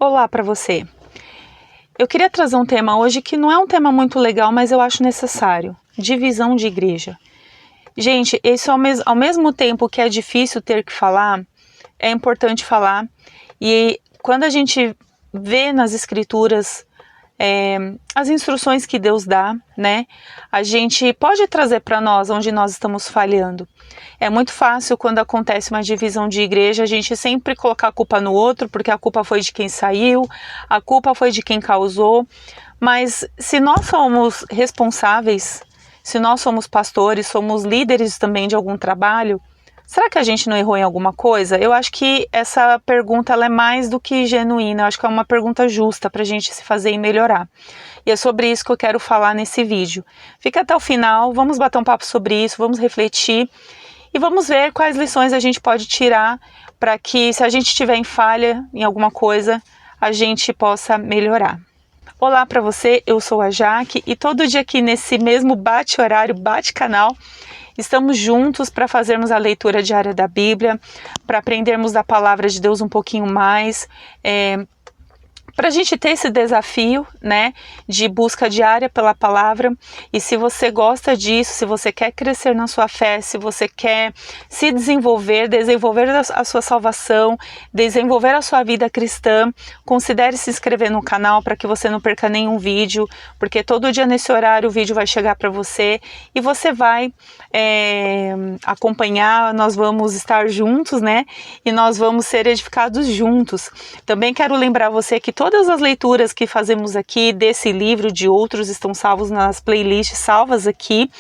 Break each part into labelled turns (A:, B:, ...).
A: Olá para você. Eu queria trazer um tema hoje que não é um tema muito legal, mas eu acho necessário. Divisão de igreja. Gente, isso ao mesmo tempo que é difícil ter que falar, é importante falar. E quando a gente vê nas escrituras as instruções que Deus dá, né? A gente pode trazer para nós onde nós estamos falhando. É muito fácil quando acontece uma divisão de igreja, a gente sempre colocar a culpa no outro, porque a culpa foi de quem saiu, a culpa foi de quem causou. Mas se nós somos responsáveis, se nós somos pastores, somos líderes também de algum trabalho, será que a gente não errou em alguma coisa? Eu acho que essa pergunta ela é mais do que genuína, eu acho que é uma pergunta justa para a gente se fazer e melhorar. E é sobre isso que eu quero falar nesse vídeo. Fica até o final, vamos bater um papo sobre isso, vamos refletir e vamos ver quais lições a gente pode tirar para que, se a gente estiver em falha em alguma coisa, a gente possa melhorar. Olá para você, eu sou a Jaque e todo dia aqui nesse mesmo bate-horário, bate-canal, estamos juntos para fazermos a leitura diária da Bíblia, para aprendermos da palavra de Deus um pouquinho mais, para a gente ter esse desafio, né, de busca diária pela palavra. E se você gosta disso, se você quer crescer na sua fé, se você quer se desenvolver a sua salvação, desenvolver a sua vida cristã, considere se inscrever no canal para que você não perca nenhum vídeo, porque todo dia nesse horário o vídeo vai chegar para você e você vai acompanhar, nós vamos estar juntos, né, e nós vamos ser edificados juntos. Também quero lembrar você que todas as leituras que fazemos aqui desse livro, de outros, estão salvos nas playlists salvas aqui.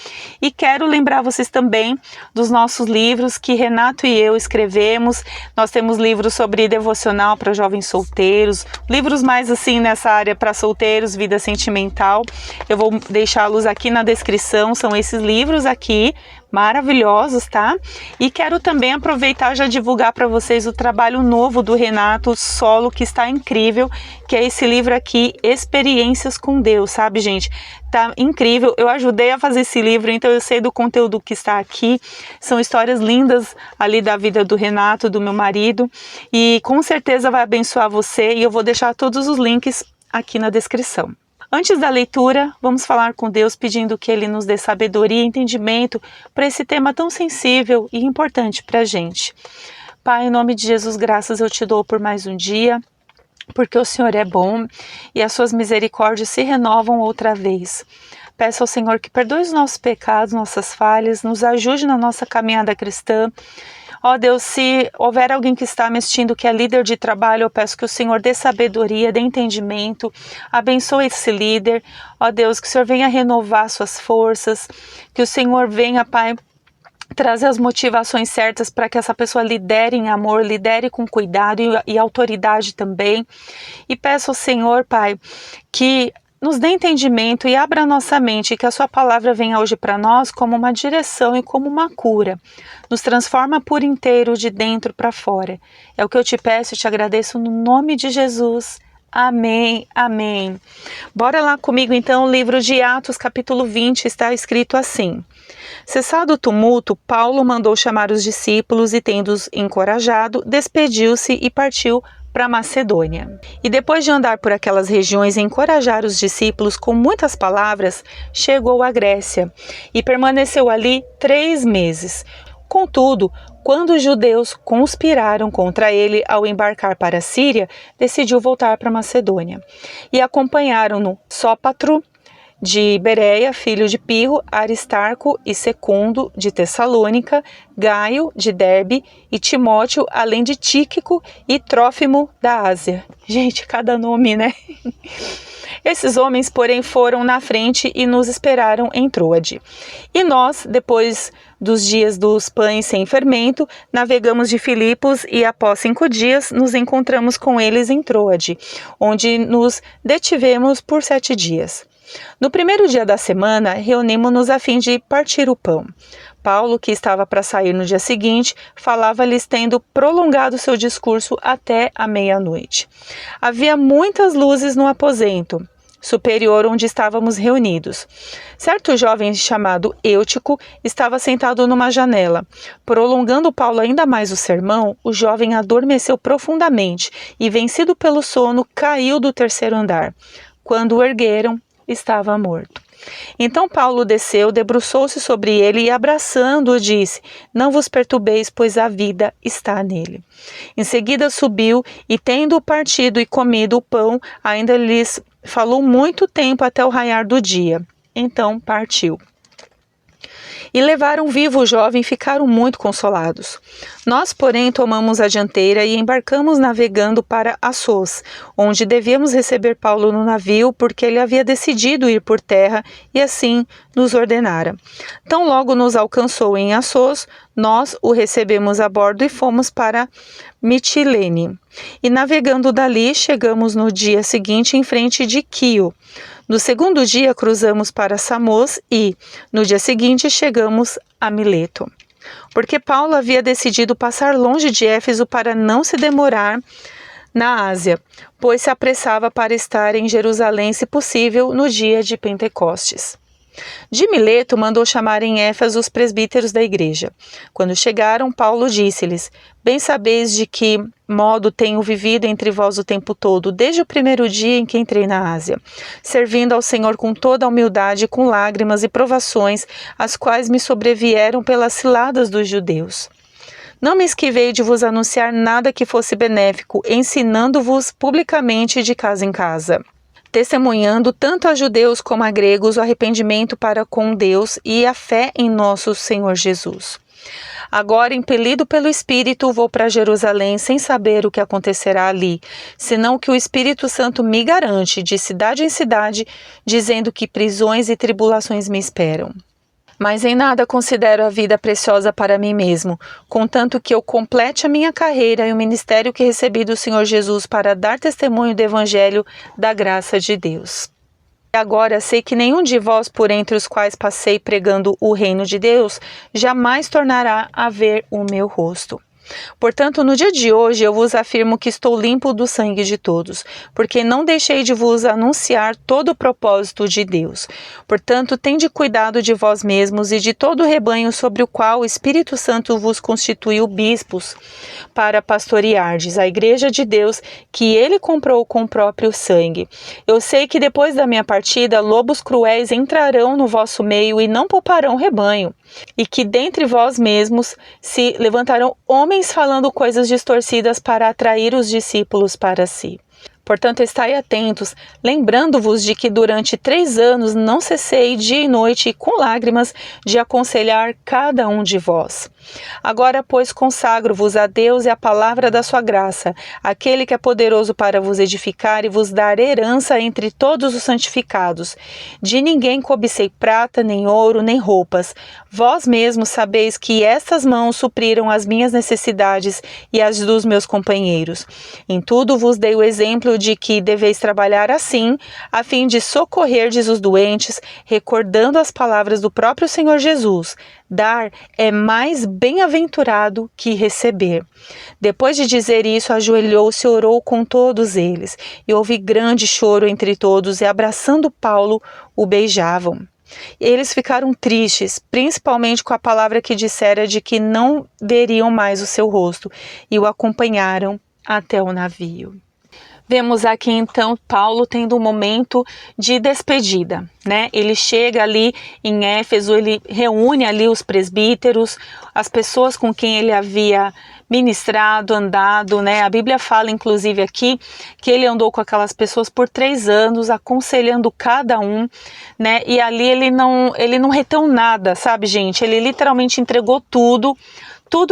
A: E quero lembrar vocês também dos nossos livros que Renato e eu escrevemos. Nós temos livros sobre devocional para jovens solteiros, livros mais assim nessa área para solteiros, vida sentimental. Eu vou deixá-los aqui na descrição, são esses livros aqui, maravilhosos, tá? E quero também aproveitar e já divulgar para vocês o trabalho novo do Renato solo, que está incrível, que é esse livro aqui, Experiências com Deus, sabe, gente? Tá incrível, eu ajudei a fazer esse livro, então eu sei do conteúdo que está aqui, são histórias lindas ali da vida do Renato, do meu marido, e com certeza vai abençoar você, e eu vou deixar todos os links aqui na descrição. Antes da leitura, vamos falar com Deus pedindo que Ele nos dê sabedoria e entendimento para esse tema tão sensível e importante para a gente. Pai, em nome de Jesus, graças eu te dou por mais um dia, porque o Senhor é bom e as suas misericórdias se renovam outra vez. Peço ao Senhor que perdoe os nossos pecados, nossas falhas, nos ajude na nossa caminhada cristã. Ó Deus, se houver alguém que está me assistindo que é líder de trabalho, eu peço que o Senhor dê sabedoria, dê entendimento, abençoe esse líder. Ó Deus, que o Senhor venha renovar suas forças, que o Senhor venha, Pai, trazer as motivações certas para que essa pessoa lidere em amor, lidere com cuidado e autoridade também. E peço ao Senhor, Pai, que nos dê entendimento e abra nossa mente, que a sua palavra venha hoje para nós como uma direção e como uma cura. Nos transforma por inteiro, de dentro para fora. É o que eu te peço e te agradeço no nome de Jesus. Amém, amém. Bora lá comigo então, o livro de Atos, capítulo 20, está escrito assim. Cessado o tumulto, Paulo mandou chamar os discípulos e, tendo-os encorajado, despediu-se e partiu para Macedônia. E depois de andar por aquelas regiões e encorajar os discípulos com muitas palavras, chegou à Grécia e permaneceu ali 3 meses. Contudo, quando os judeus conspiraram contra ele ao embarcar para a Síria, decidiu voltar para Macedônia. E acompanharam-no Sópatro de Bereia, filho de Pirro, Aristarco e Secundo de Tessalônica, Gaio de Derbe e Timóteo, além de Tíquico e Trófimo da Ásia. Gente, cada nome, né? Esses homens, porém, foram na frente e nos esperaram em Troade. E nós, depois dos dias dos pães sem fermento, navegamos de Filipos e após 5 dias nos encontramos com eles em Troade, onde nos detivemos por 7 dias. No primeiro dia da semana, reunimos-nos a fim de partir o pão. Paulo, que estava para sair no dia seguinte, falava-lhes tendo prolongado seu discurso até a meia-noite. Havia muitas luzes no aposento. superior onde estávamos reunidos. Certo jovem chamado Eutico estava sentado numa janela. Prolongando Paulo ainda mais o sermão, o jovem adormeceu profundamente e, vencido pelo sono, caiu do terceiro andar. Quando o ergueram, estava morto. Então Paulo desceu, debruçou-se sobre ele e, abraçando-o, disse: Não vos perturbeis, pois a vida está nele. Em seguida subiu e, tendo partido e comido o pão, ainda lhes falou muito tempo até o raiar do dia. Então partiu. E levaram vivo o jovem e ficaram muito consolados. Nós, porém, tomamos a dianteira e embarcamos navegando para Assos, onde devíamos receber Paulo no navio, porque ele havia decidido ir por terra e assim nos ordenara. Tão logo nos alcançou em Assos, nós o recebemos a bordo e fomos para Mitilene. E navegando dali, chegamos no dia seguinte em frente de Quio. No segundo dia cruzamos para Samos e, no dia seguinte, chegamos a Mileto. Porque Paulo havia decidido passar longe de Éfeso para não se demorar na Ásia, pois se apressava para estar em Jerusalém, se possível, no dia de Pentecostes. De Mileto mandou chamar em Éfeso os presbíteros da igreja. Quando chegaram, Paulo disse-lhes: Bem sabeis de que modo tenho vivido entre vós o tempo todo, desde o primeiro dia em que entrei na Ásia, servindo ao Senhor com toda a humildade, com lágrimas e provações, as quais me sobrevieram pelas ciladas dos judeus. Não me esquivei de vos anunciar nada que fosse benéfico, ensinando-vos publicamente de casa em casa, testemunhando tanto a judeus como a gregos o arrependimento para com Deus e a fé em nosso Senhor Jesus. Agora, impelido pelo Espírito, vou para Jerusalém sem saber o que acontecerá ali, senão que o Espírito Santo me garante, de cidade em cidade, dizendo que prisões e tribulações me esperam. Mas em nada considero a vida preciosa para mim mesmo, contanto que eu complete a minha carreira e o ministério que recebi do Senhor Jesus para dar testemunho do Evangelho da graça de Deus. Agora sei que nenhum de vós, por entre os quais passei pregando o reino de Deus, jamais tornará a ver o meu rosto. Portanto, no dia de hoje eu vos afirmo que estou limpo do sangue de todos, porque não deixei de vos anunciar todo o propósito de Deus. Portanto, tende cuidado de vós mesmos e de todo o rebanho sobre o qual o Espírito Santo vos constituiu bispos para pastoreardes a igreja de Deus, que ele comprou com o próprio sangue. Eu sei que depois da minha partida, lobos cruéis entrarão no vosso meio e não pouparão o rebanho, e que dentre vós mesmos se levantarão homens falando coisas distorcidas para atrair os discípulos para si. Portanto, estai atentos, lembrando-vos de que durante 3 anos não cessei dia e noite e com lágrimas de aconselhar cada um de vós. Agora, pois, consagro-vos a Deus e à palavra da sua graça, aquele que é poderoso para vos edificar e vos dar herança entre todos os santificados. De ninguém cobicei prata, nem ouro, nem roupas. Vós mesmos sabeis que estas mãos supriram as minhas necessidades e as dos meus companheiros. Em tudo vos dei o exemplo de que deveis trabalhar assim, a fim de socorrerdes os doentes, recordando as palavras do próprio Senhor Jesus. Dar é mais bem-aventurado que receber. Depois de dizer isso, ajoelhou-se e orou com todos eles. E houve grande choro entre todos, e abraçando Paulo, o beijavam. Eles ficaram tristes, principalmente com a palavra que dissera de que não veriam mais o seu rosto, e o acompanharam até o navio. Vemos aqui então Paulo tendo um momento de despedida, né? Ele chega ali em Éfeso, ele reúne ali os presbíteros, as pessoas com quem ele havia ministrado, andado, né? A Bíblia fala inclusive aqui que ele andou com aquelas pessoas por 3 anos, aconselhando cada um, né? E ali ele não reteu nada, sabe, gente? Ele literalmente entregou tudo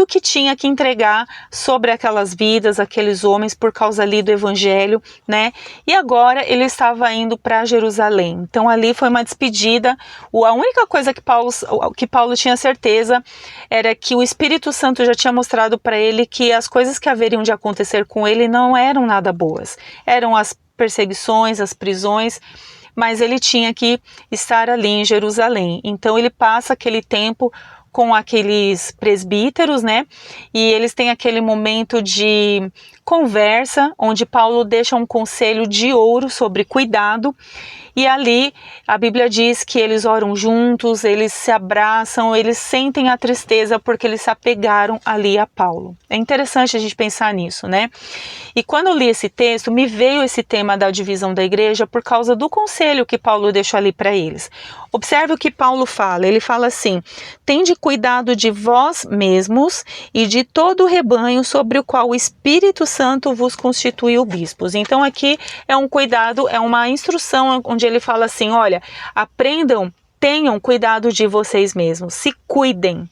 A: que tinha que entregar sobre aquelas vidas, aqueles homens, por causa ali do Evangelho, né? E agora ele estava indo para Jerusalém. Então ali foi uma despedida. A única coisa que Paulo tinha certeza era que o Espírito Santo já tinha mostrado para ele que as coisas que haveriam de acontecer com ele não eram nada boas. Eram as perseguições, as prisões, mas ele tinha que estar ali em Jerusalém. Então ele passa aquele tempo com aqueles presbíteros, né? E eles têm aquele momento de conversa, onde Paulo deixa um conselho de ouro sobre cuidado. E ali a Bíblia diz que eles oram juntos, eles se abraçam, eles sentem a tristeza porque eles se apegaram ali a Paulo. É interessante a gente pensar nisso, né? E quando eu li esse texto, me veio esse tema da divisão da igreja por causa do conselho que Paulo deixou ali para eles. Observe o que Paulo fala, ele fala assim: tende cuidado de vós mesmos e de todo o rebanho sobre o qual o Espírito Santo vos constituiu bispos. Então aqui é um cuidado, é uma instrução onde ele fala assim: olha, aprendam, tenham cuidado de vocês mesmos, se cuidem.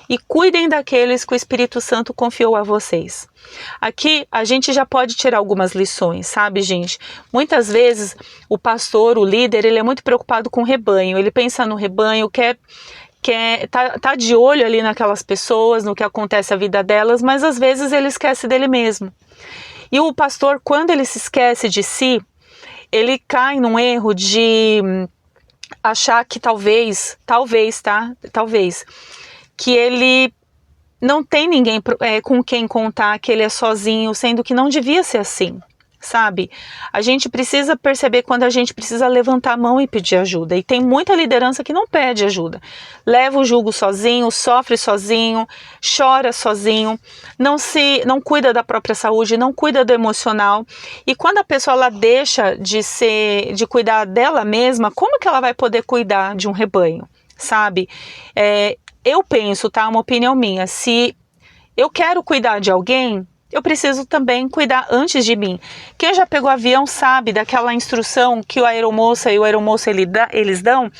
A: E cuidem daqueles que o Espírito Santo confiou a vocês. Aqui a gente já pode tirar algumas lições, sabe, gente? Muitas vezes o pastor, o líder, ele é muito preocupado com o rebanho. Ele pensa no rebanho, tá de olho ali naquelas pessoas, no que acontece na vida delas, mas às vezes ele esquece dele mesmo. E o pastor, quando ele se esquece de si, ele cai num erro de achar que talvez, que ele não tem ninguém com quem contar, que ele é sozinho, sendo que não devia ser assim, sabe? A gente precisa perceber quando a gente precisa levantar a mão e pedir ajuda, e tem muita liderança que não pede ajuda, leva o jugo sozinho, sofre sozinho, chora sozinho, não cuida da própria saúde, não cuida do emocional, e quando a pessoa ela deixa de cuidar dela mesma, como que ela vai poder cuidar de um rebanho, sabe? Eu penso, tá? Uma opinião minha. Se eu quero cuidar de alguém, eu preciso também cuidar antes de mim. Quem já pegou avião sabe daquela instrução que a aeromoça e o aeromoço eles dão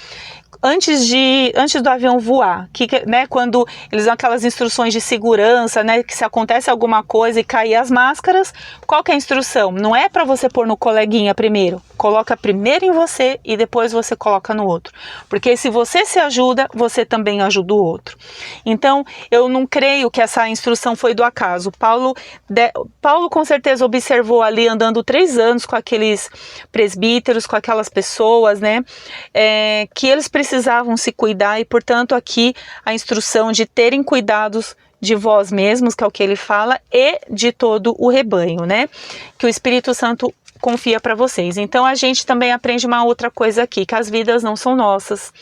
A: antes do avião voar, né, quando eles dão aquelas instruções de segurança, né, que se acontece alguma coisa e cair as máscaras, qual que é a instrução? Não é para você pôr no coleguinha primeiro, coloca primeiro em você e depois você coloca no outro, porque se você se ajuda, você também ajuda o outro. Então, eu não creio que essa instrução foi do acaso. Paulo com certeza observou ali, andando 3 anos com aqueles presbíteros, com aquelas pessoas, né, que eles precisavam se cuidar, e portanto aqui a instrução de terem cuidados de vós mesmos, que é o que ele fala, e de todo o rebanho, né, que o Espírito Santo confia para vocês. Então a gente também aprende uma outra coisa aqui, que as vidas não são nossas,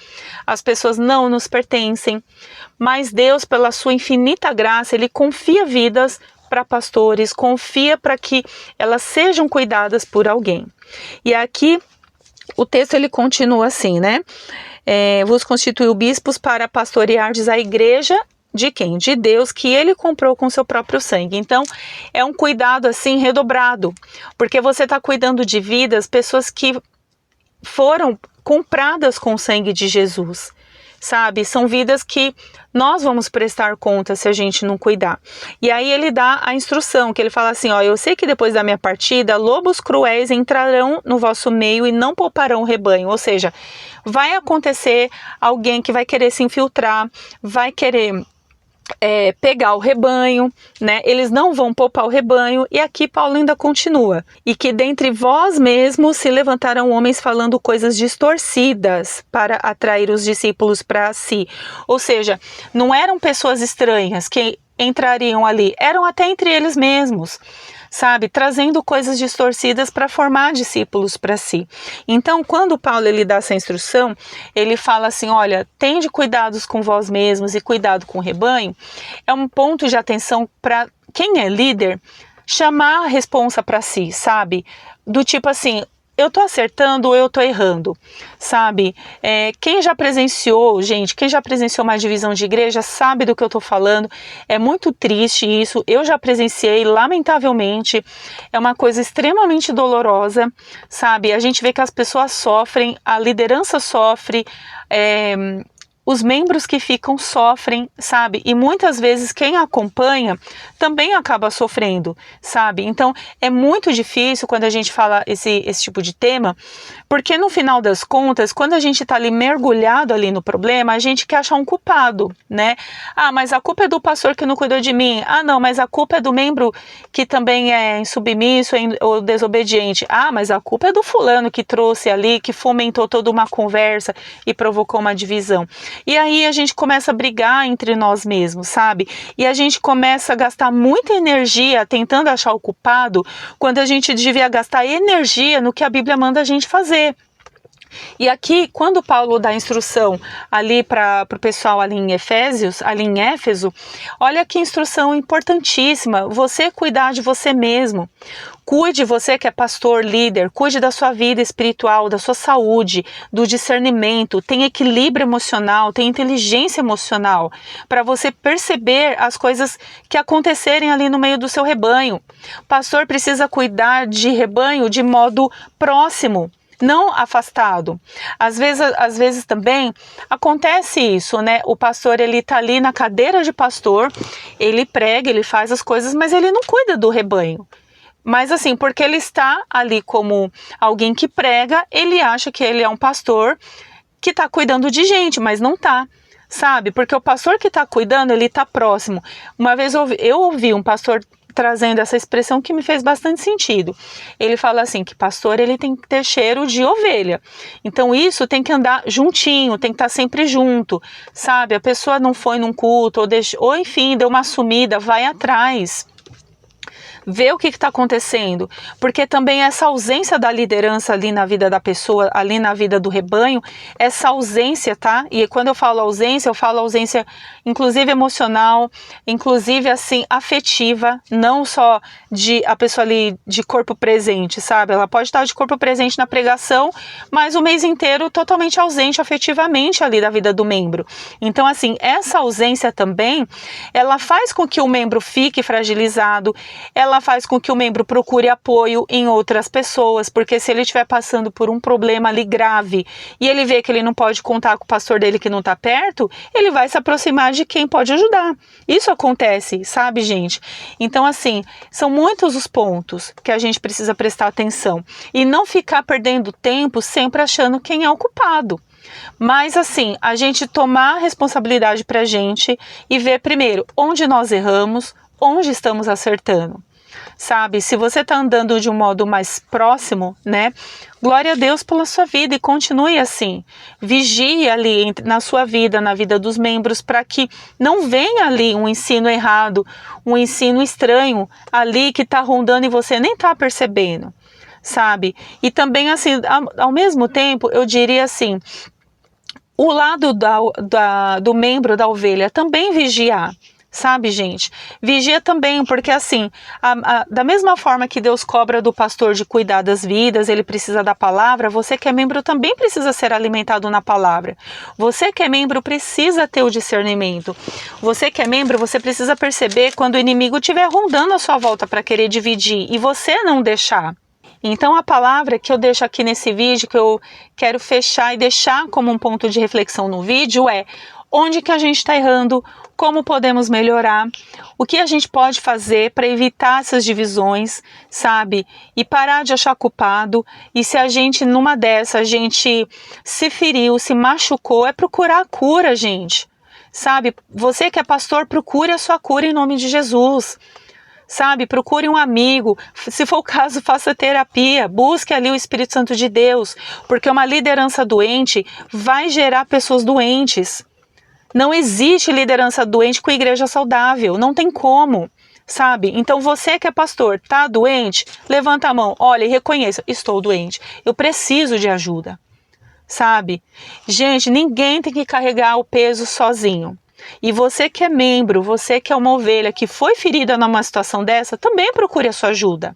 A: as pessoas não nos pertencem, mas Deus, pela sua infinita graça, ele confia vidas para pastores, confia para que elas sejam cuidadas por alguém. E aqui o texto ele continua assim, né? Vos constituiu bispos para pastoreardes a igreja de quem? De Deus, que ele comprou com seu próprio sangue. Então, é um cuidado assim redobrado, porque você está cuidando de vidas, pessoas que foram compradas com o sangue de Jesus, sabe? São vidas que nós vamos prestar conta se a gente não cuidar. E aí ele dá a instrução, que ele fala assim, ó, eu sei que depois da minha partida, lobos cruéis entrarão no vosso meio e não pouparão o rebanho. Ou seja, vai acontecer alguém que vai querer se infiltrar, vai querer pegar o rebanho, né? Eles não vão poupar o rebanho. E aqui Paulo ainda continua: e que dentre vós mesmos se levantarão homens falando coisas distorcidas para atrair os discípulos para si. Ou seja, não eram pessoas estranhas que entrariam ali, eram até entre eles mesmos, sabe, trazendo coisas distorcidas para formar discípulos para si. Então, quando Paulo ele dá essa instrução, ele fala assim, olha, tende cuidados com vós mesmos e cuidado com o rebanho. É um ponto de atenção para quem é líder, chamar a responsa para si, sabe, do tipo assim, eu tô acertando ou eu tô errando, sabe? Quem já presenciou, gente, quem já presenciou uma divisão de igreja sabe do que eu tô falando. É muito triste isso, eu já presenciei, lamentavelmente, é uma coisa extremamente dolorosa, sabe? A gente vê que as pessoas sofrem, a liderança sofre, os membros que ficam sofrem, sabe? E muitas vezes quem acompanha também acaba sofrendo, sabe? Então é muito difícil quando a gente fala esse tipo de tema, porque no final das contas, quando a gente tá ali mergulhado ali no problema, a gente quer achar um culpado, né? Ah, mas a culpa é do pastor que não cuidou de mim. Ah, não, mas a culpa é do membro que também é insubmisso ou desobediente. Ah, mas a culpa é do fulano que trouxe ali, que fomentou toda uma conversa e provocou uma divisão. E aí a gente começa a brigar entre nós mesmos, sabe? E a gente começa a gastar muita energia tentando achar o culpado, quando a gente devia gastar energia no que a Bíblia manda a gente fazer. E aqui, quando Paulo dá instrução ali para o pessoal ali em Éfeso, olha que instrução importantíssima, você cuidar de você mesmo. Cuide, você que é pastor, líder, cuide da sua vida espiritual, da sua saúde, do discernimento, tem equilíbrio emocional, tem inteligência emocional, para você perceber as coisas que acontecerem ali no meio do seu rebanho. O pastor precisa cuidar de rebanho de modo próximo, não afastado. Às vezes também acontece isso, né? O pastor, ele tá ali na cadeira de pastor, ele prega, ele faz as coisas, mas ele não cuida do rebanho. Mas assim, porque ele está ali como alguém que prega, ele acha que ele é um pastor que está cuidando de gente, mas não está, sabe? Porque o pastor que está cuidando, ele está próximo. Uma vez eu ouvi um pastor trazendo essa expressão que me fez bastante sentido. Ele fala assim, que pastor, ele tem que ter cheiro de ovelha. Então isso tem que andar juntinho, tem que estar sempre junto, sabe? A pessoa não foi num culto, ou enfim, deu uma sumida, vai atrás. Vê o que está acontecendo, porque também essa ausência da liderança ali na vida da pessoa, ali na vida do rebanho, essa ausência, tá? E quando eu falo ausência inclusive emocional, inclusive assim, afetiva, não só de a pessoa ali de corpo presente, sabe? Ela pode estar de corpo presente na pregação, mas o mês inteiro totalmente ausente afetivamente ali da vida do membro. Então assim, essa ausência também, ela faz com que o membro fique fragilizado, ela faz com que o membro procure apoio em outras pessoas, porque se ele estiver passando por um problema ali grave e ele vê que ele não pode contar com o pastor dele que não está perto, ele vai se aproximar de quem pode ajudar. Isso acontece, sabe, gente? Então, assim, são muitos os pontos que a gente precisa prestar atenção e não ficar perdendo tempo sempre achando quem é o culpado. Mas assim, a gente tomar responsabilidade pra gente e ver primeiro onde nós erramos, onde estamos acertando. Sabe, se você está andando de um modo mais próximo, né? Glória a Deus pela sua vida e continue assim. Vigie ali na sua vida, na vida dos membros, para que não venha ali um ensino errado, um ensino estranho ali que está rondando e você nem está percebendo, sabe? E também assim, ao mesmo tempo, eu diria assim, o lado do membro da ovelha também vigiar. Sabe, gente? Vigia também, porque assim, da mesma forma que Deus cobra do pastor de cuidar das vidas, ele precisa da palavra, você que é membro também precisa ser alimentado na palavra. Você que é membro precisa ter o discernimento. Você que é membro, você precisa perceber quando o inimigo estiver rondando a sua volta para querer dividir e você não deixar. Então a palavra que eu deixo aqui nesse vídeo, que eu quero fechar e deixar como um ponto de reflexão no vídeo é: onde que a gente está errando, como podemos melhorar, o que a gente pode fazer para evitar essas divisões, sabe? E parar de achar culpado. E se a gente, numa dessa, a gente se feriu, se machucou, é procurar a cura, gente. Sabe? Você que é pastor, procure a sua cura em nome de Jesus. Sabe, procure um amigo, se for o caso, faça terapia, busque ali o Espírito Santo de Deus, porque uma liderança doente vai gerar pessoas doentes. Não existe liderança doente com igreja saudável, não tem como, sabe? Então você que é pastor, tá doente? Levanta a mão, olha e reconheça, estou doente, eu preciso de ajuda, sabe? Gente, ninguém tem que carregar o peso sozinho. E você que é membro, você que é uma ovelha que foi ferida numa situação dessa, também procure a sua ajuda.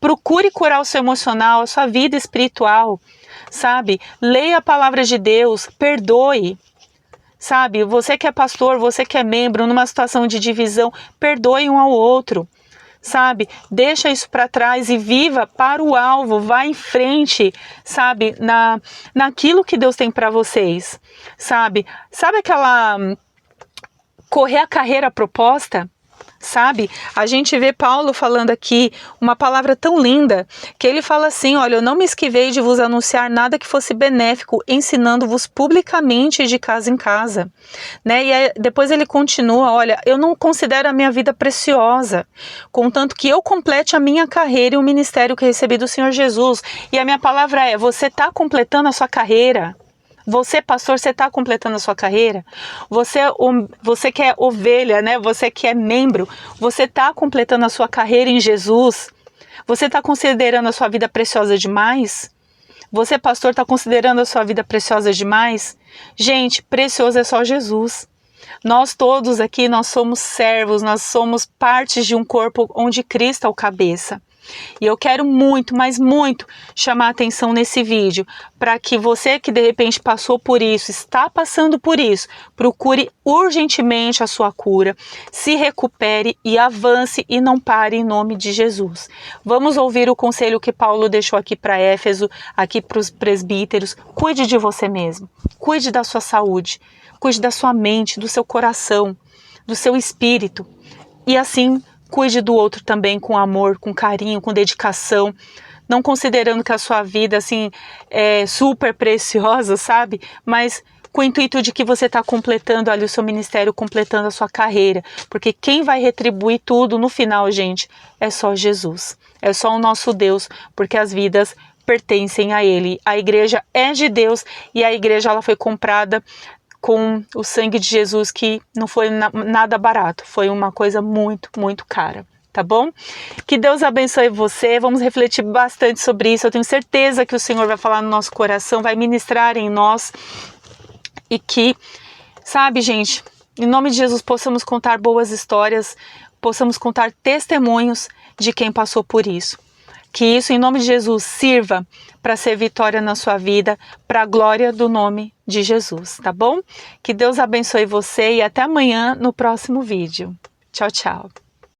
A: Procure curar o seu emocional, a sua vida espiritual, sabe? Leia a palavra de Deus, perdoe. Sabe, você que é pastor, você que é membro, numa situação de divisão, perdoe um ao outro, sabe? Deixa isso para trás e viva para o alvo, vá em frente, sabe? Naquilo que Deus tem para vocês, sabe? Sabe aquela correr a carreira proposta? Sabe? A gente vê Paulo falando aqui uma palavra tão linda, que ele fala assim, olha, eu não me esquivei de vos anunciar nada que fosse benéfico, ensinando-vos publicamente de casa em casa, né? E aí, depois ele continua, olha, eu não considero a minha vida preciosa, contanto que eu complete a minha carreira e o ministério que recebi do Senhor Jesus. E a minha palavra é, você está completando a sua carreira? Você, pastor, você está completando a sua carreira? Você que é ovelha, né? Você que é membro, você está completando a sua carreira em Jesus? Você está considerando a sua vida preciosa demais? Você, pastor, está considerando a sua vida preciosa demais? Gente, precioso é só Jesus. Nós todos aqui, nós somos servos, nós somos partes de um corpo onde Cristo é o cabeça. E eu quero muito, mas muito chamar a atenção nesse vídeo para que você que de repente passou por isso, está passando por isso, procure urgentemente a sua cura, se recupere e avance e não pare em nome de Jesus. Vamos ouvir o conselho que Paulo deixou aqui para Éfeso, aqui para os presbíteros. Cuide de você mesmo, cuide da sua saúde, cuide da sua mente, do seu coração, do seu espírito e assim cuide do outro também com amor, com carinho, com dedicação, não considerando que a sua vida assim é super preciosa, sabe? Mas com o intuito de que você está completando ali o seu ministério, completando a sua carreira, porque quem vai retribuir tudo no final, gente, é só Jesus, é só o nosso Deus, porque as vidas pertencem a Ele. A igreja é de Deus e a igreja ela foi comprada com o sangue de Jesus, que não foi nada barato, foi uma coisa muito, muito cara, tá bom? Que Deus abençoe você, vamos refletir bastante sobre isso, eu tenho certeza que o Senhor vai falar no nosso coração, vai ministrar em nós, e que, sabe, gente, em nome de Jesus possamos contar boas histórias, possamos contar testemunhos de quem passou por isso. Que isso, em nome de Jesus, sirva para ser vitória na sua vida, para a glória do nome de Jesus, tá bom? Que Deus abençoe você e até amanhã no próximo vídeo. Tchau, tchau.